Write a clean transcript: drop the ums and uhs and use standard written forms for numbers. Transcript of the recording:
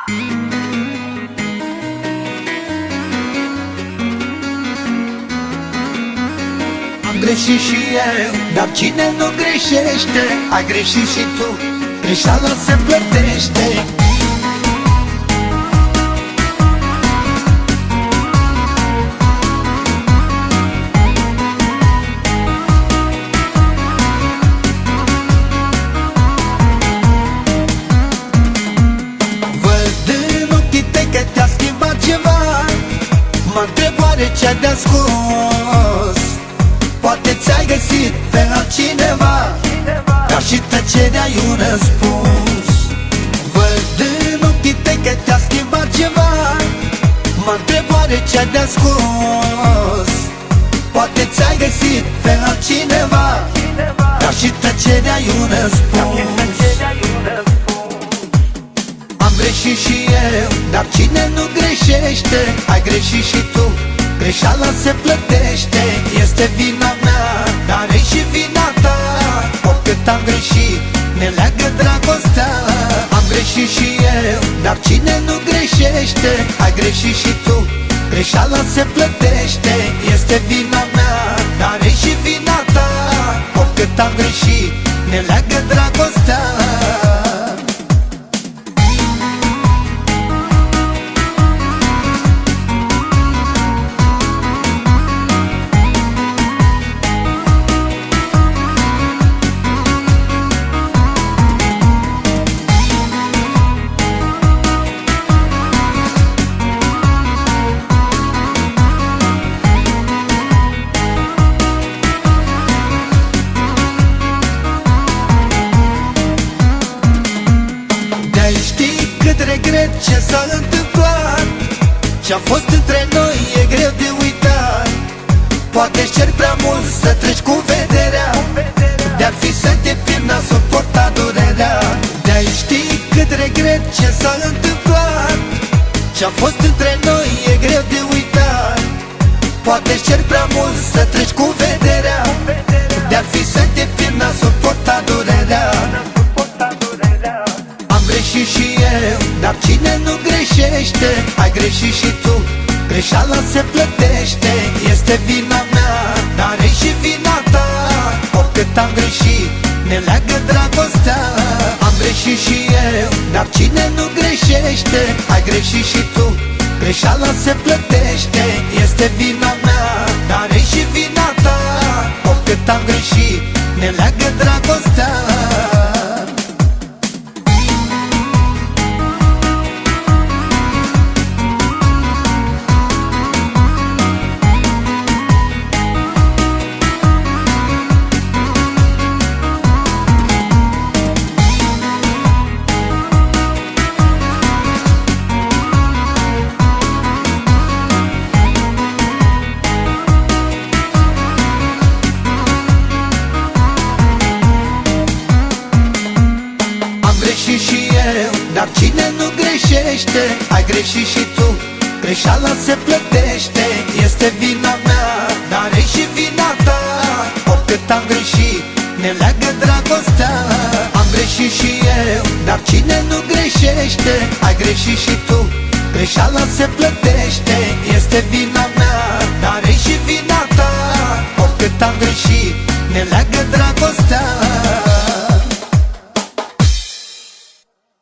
Am greșit și eu, dar cine nu greșește? Ai greșit și tu, greșeala se plătește. Mă întreb oare ce-ai de ascuns. Poate ți-ai găsit pe altcineva, dar și tăcerea-i un răspuns. Văd în ochii tăi că te-a schimbat ceva. Mă întreb oare ce-ai de ascuns. Poate ți-ai găsit pe altcineva, dar și tăcerea-i un răspuns. Am greșit și eu, dar cine nu greșește? Ai greșit și tu, greșeala se plătește. Este vina mea, dar e și vina ta. Oricât am greșit, ne leagă dragostea. Am greșit și eu, dar cine nu greșește? Ai greșit și tu, greșeala se plătește. Este vina mea, dar e și vina ta. Oricât am greșit, ne leagă dragostea. Regret ce s-a întâmplat, ce-a fost între noi e greu de uitat. Poate-ți cer prea mult să treci cu vederea, de-ar fi să te pierd, n-a suportat durerea. De-ai ști cât regret ce s-a întâmplat, ce-a fost între noi e greu de uitat. Poate-ți cer prea mult să treci cu vederea, de-ar fi să te pierd, n-a suportat durerea. Am greșit și eu, dar cine nu greșește? Ai greșit și tu, greșeala se plătește. Este vina mea, dar e și vina ta. Oricât am greșit, ne leagă dragostea. Am greșit și eu, dar cine nu greșește? Ai greșit și tu, greșeala se plătește. Este vina mea, dar e și vina ta. Oricât am greșit, ne leagă dragostea. Dar cine nu greșește? Ai greșit și tu, greșeala se plătește. Este vina mea, dar e și vina ta. Oricât am greșit, ne leagă dragostea. Am greșit și eu, dar cine nu greșește? Ai greșit și tu, greșeala se plătește. Este vina